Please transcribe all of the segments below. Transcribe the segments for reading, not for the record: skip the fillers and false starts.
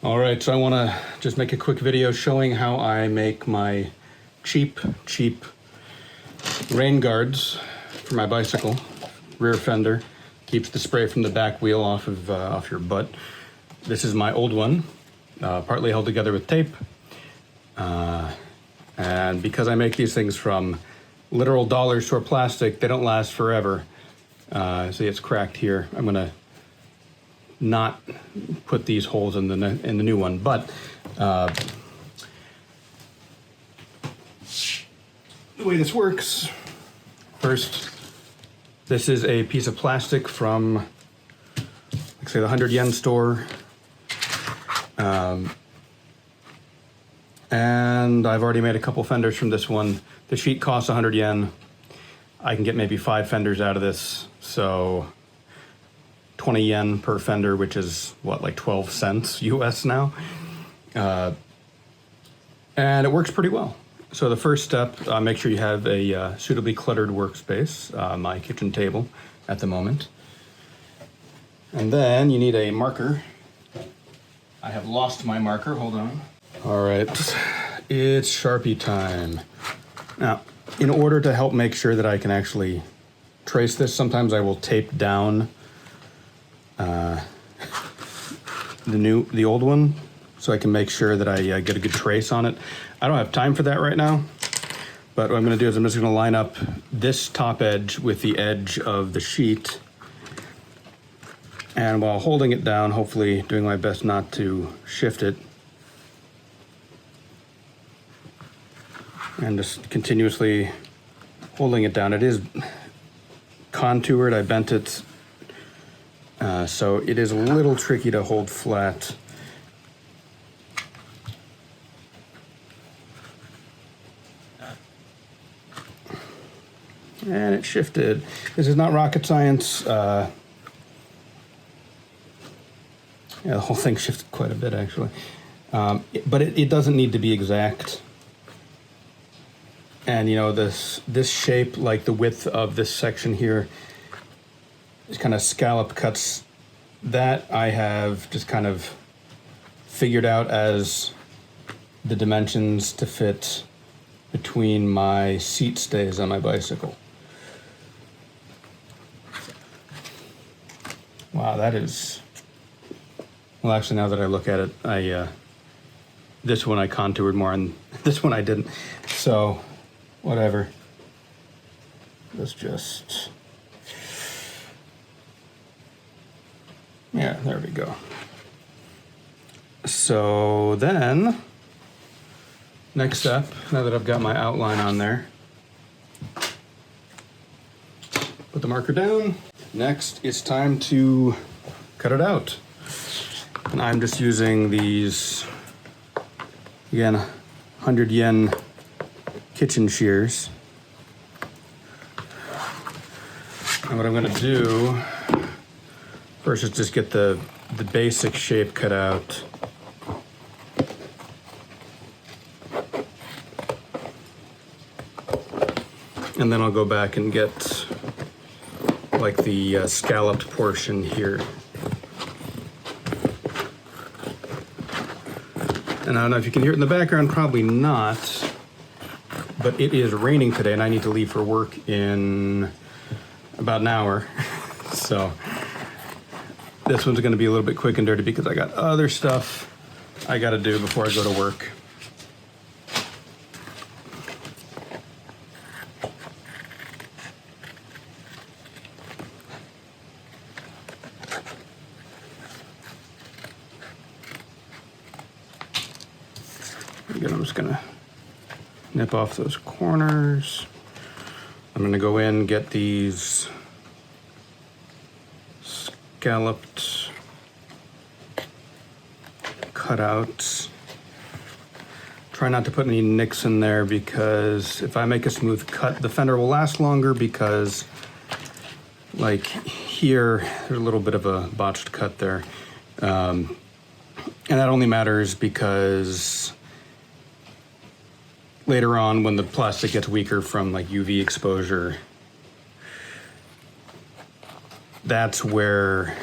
All right, so I want to just make a quick video showing how I make my cheap rain guards for my bicycle. Rear fender, keeps the spray from the back wheel off your butt. This is my old one, partly held together with tape. And because I make these things from literal dollar store plastic, they don't last forever. See, it's cracked here. I'm gonna not put these holes in the new one, but the way this works, first, this is a piece of plastic from, like say, the 100 yen store. And I've already made a couple fenders from this one. The sheet costs 100 yen. I can get maybe 5 fenders out of this, so 20 yen per fender, which is what, like 12 cents US now. And it works pretty well. So the first step, make sure you have a suitably cluttered workspace, my kitchen table at the moment. And then you need a marker. I have lost my marker, hold on. All right, it's Sharpie time. Now, in order to help make sure that I can actually trace this, sometimes I will tape down the old one so I can make sure that I get a good trace on it. I don't have time for that right now, but what I'm gonna do is I'm just gonna line up this top edge with the edge of the sheet, and while holding it down, hopefully doing my best not to shift it, and just continuously holding it down. It is contoured, I bent it, so it is a little tricky to hold flat. And it shifted. This is not rocket science. Yeah, the whole thing shifted quite a bit actually. But it doesn't need to be exact. And you know, this shape, like the width of this section here, is kind of scallop cuts. That I have just kind of figured out as the dimensions to fit between my seat stays on my bicycle. Wow, that is, well, actually now that I look at it, this one I contoured more and this one I didn't. So whatever. Let's just, yeah, there we go. So then, next step, now that I've got my outline on there, put the marker down. Next, it's time to cut it out. And I'm just using these, again, 100 yen kitchen shears. And what I'm gonna do first is just get the basic shape cut out. And then I'll go back and get like the scalloped portion here. And I don't know if you can hear it in the background, probably not, but it is raining today and I need to leave for work in about an hour. So this one's gonna be a little bit quick and dirty because I got other stuff I gotta do before I go to work. Again, I'm just gonna nip off those corners. I'm gonna go in, get these scalloped cutouts. Try not to put any nicks in there because if I make a smooth cut, the fender will last longer because like here, there's a little bit of a botched cut there. And that only matters because later on when the plastic gets weaker from like UV exposure, that's where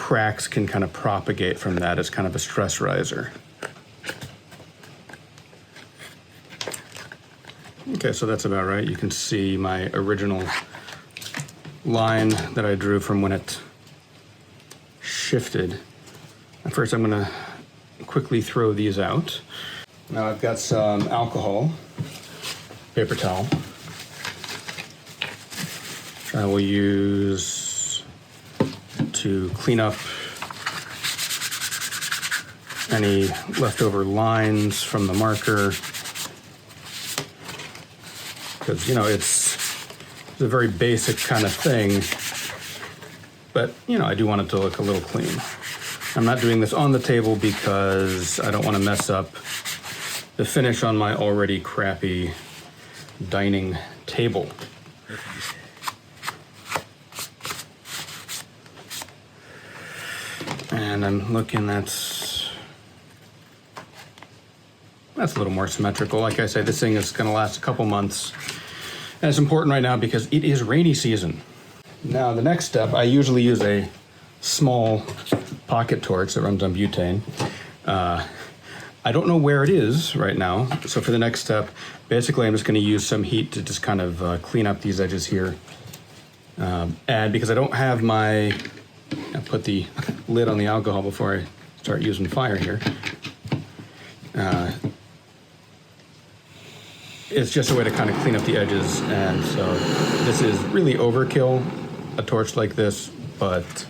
cracks can kind of propagate from that as kind of a stress riser. Okay, so that's about right. You can see my original line that I drew from when it shifted. And first I'm gonna quickly throw these out. Now I've got some alcohol, paper towel, which I will use to clean up any leftover lines from the marker. Because, you know, it's a very basic kind of thing, but, you know, I do want it to look a little clean. I'm not doing this on the table because I don't want to mess up the finish on my already crappy dining table. And I'm looking, that's a little more symmetrical. Like I say, this thing is going to last a couple months. And it's important right now because it is rainy season. Now, the next step, I usually use a small pocket torch that runs on butane. I don't know where it is right now. So for the next step, basically I'm just going to use some heat to just kind of clean up these edges here. And because I don't have my, I'll put the lid on the alcohol before I start using fire here. It's just a way to kind of clean up the edges, and so this is really overkill, a torch like this, but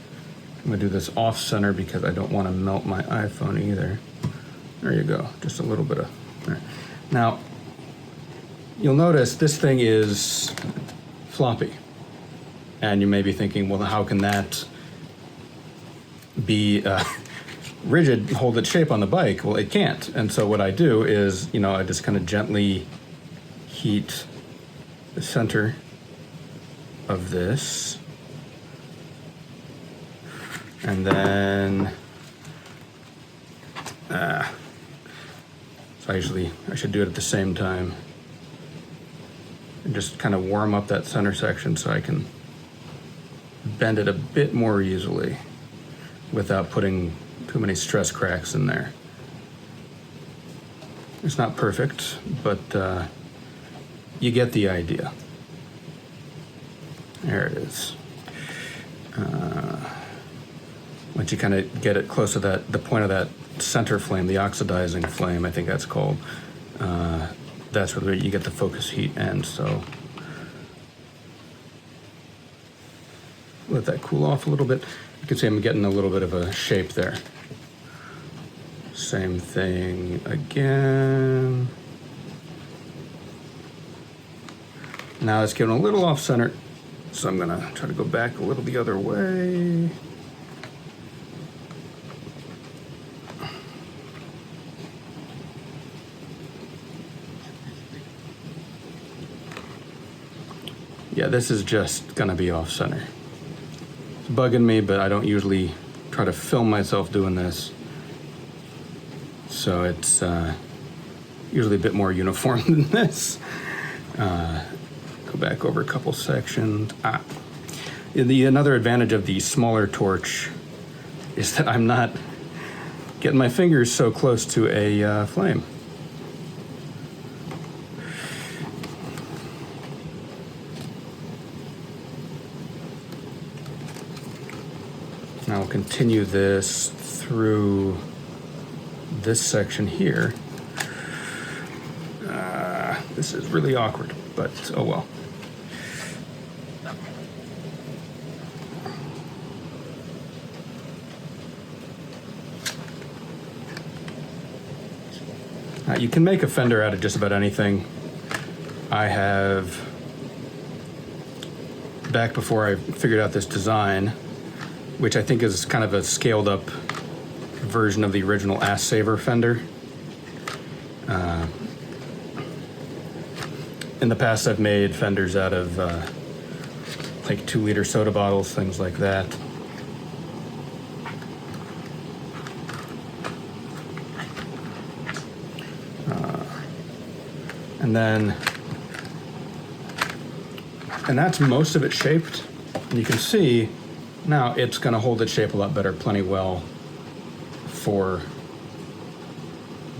I'm gonna do this off center because I don't want to melt my iPhone either. There you go, just a little bit of there. Now, you'll notice this thing is floppy, and you may be thinking, well, how can that be rigid, hold its shape on the bike? Well, it can't, and so what I do is, you know, I just kind of gently heat the center of this, and then so I should do it at the same time and just kind of warm up that center section so I can bend it a bit more easily without putting too many stress cracks in there. It's not perfect, but you get the idea. There it is. Once you kind of get it close to that, the point of that center flame, the oxidizing flame, I think that's called, that's where you get the focus heat, and so let that cool off a little bit. You can see I'm getting a little bit of a shape there. Same thing again. Now it's getting a little off center, so I'm gonna try to go back a little the other way. Yeah, this is just gonna be off center. It's bugging me, but I don't usually try to film myself doing this. So it's usually a bit more uniform than this. Go back over a couple sections. Another advantage of the smaller torch is that I'm not getting my fingers so close to a flame. Now I'll continue this through this section here. This is really awkward, but oh well. You can make a fender out of just about anything. I have, back before I figured out this design, which I think is kind of a scaled up version of the original Ass Saver fender. In the past, I've made fenders out of like 2-liter soda bottles, things like that. And that's most of it shaped. And you can see Now it's going to hold its shape a lot better, plenty well for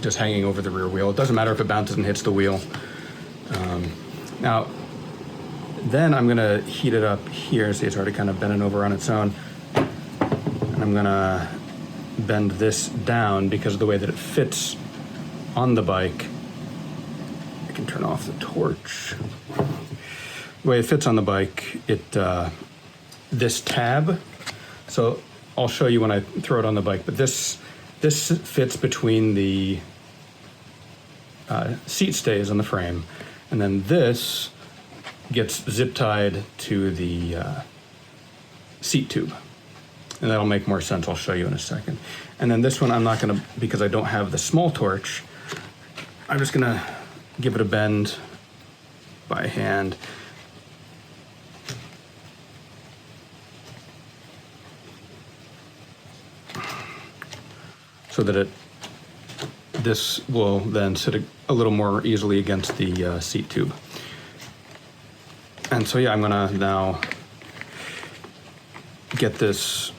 just hanging over the rear wheel. It doesn't matter if it bounces and hits the wheel. Now, then I'm going to heat it up here. See, it's already kind of bending over on its own. And I'm going to bend this down because of the way that it fits on the bike. I can turn off the torch. The way it fits on the bike, this tab, so I'll show you when I throw it on the bike, but this fits between the seat stays on the frame, and then this gets zip tied to the seat tube, and that'll make more sense. I'll show you in a second. And then this one I'm not gonna, because I don't have the small torch, I'm just gonna give it a bend by hand. So that this will then sit a little more easily against the seat tube. And so yeah, I'm gonna now get this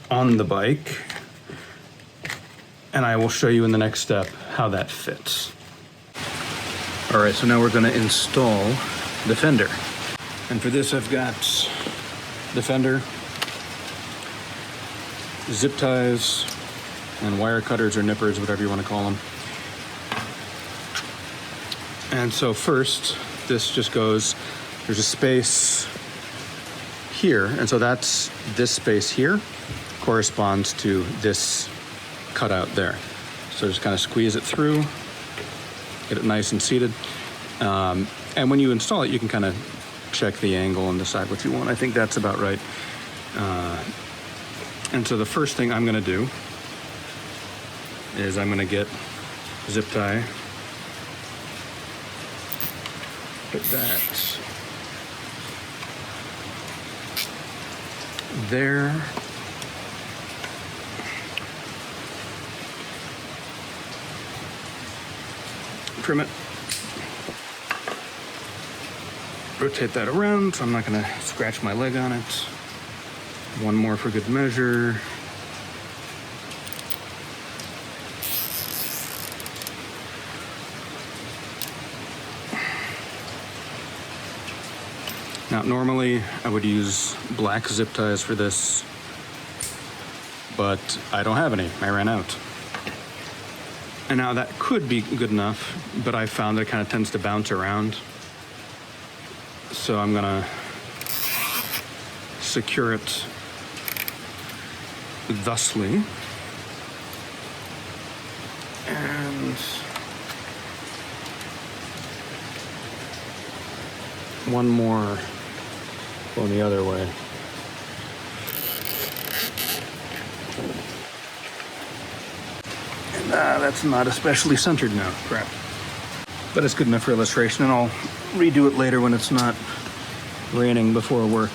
on the bike, and I will show you in the next step how that fits. All right, so now we're gonna install the fender. And for this I've got the fender, zip ties, and wire cutters or nippers, whatever you want to call them. And so first, this just goes, there's a space here, and so this space here corresponds to this cutout there. So just kind of squeeze it through, get it nice and seated. And when you install it, you can kind of check the angle and decide what you want. I think that's about right. And so the first thing I'm gonna do is I'm gonna get zip tie, put that there, trim it, rotate that around so I'm not gonna scratch my leg on it. One more for good measure. Now, normally I would use black zip ties for this, but I don't have any. I ran out. And now that could be good enough, but I found that it kind of tends to bounce around. So I'm gonna secure it thusly. And one more going the other way. And that's not especially centered now, crap. But it's good enough for illustration, and I'll redo it later when it's not raining before work.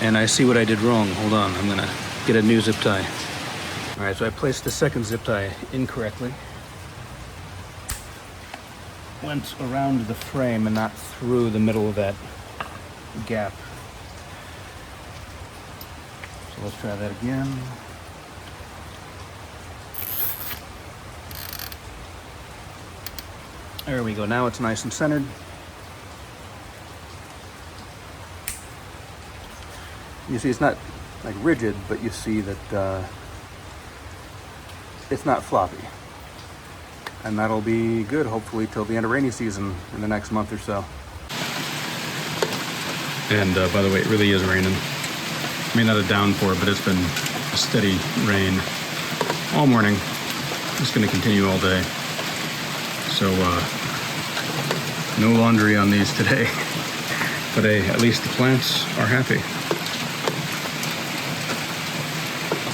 And I see what I did wrong. Hold on, I'm gonna get a new zip tie. All right, so I placed the second zip tie incorrectly. Went around the frame and not through the middle of that gap. So let's try that again. There we go, now it's nice and centered. You see it's not like rigid, but you see that it's not floppy. And that'll be good, hopefully, till the end of rainy season in the next month or so. And by the way, it really is raining. I mean, not a downpour, but it's been a steady rain all morning. It's gonna continue all day. So no laundry on these today. But hey, at least the plants are happy.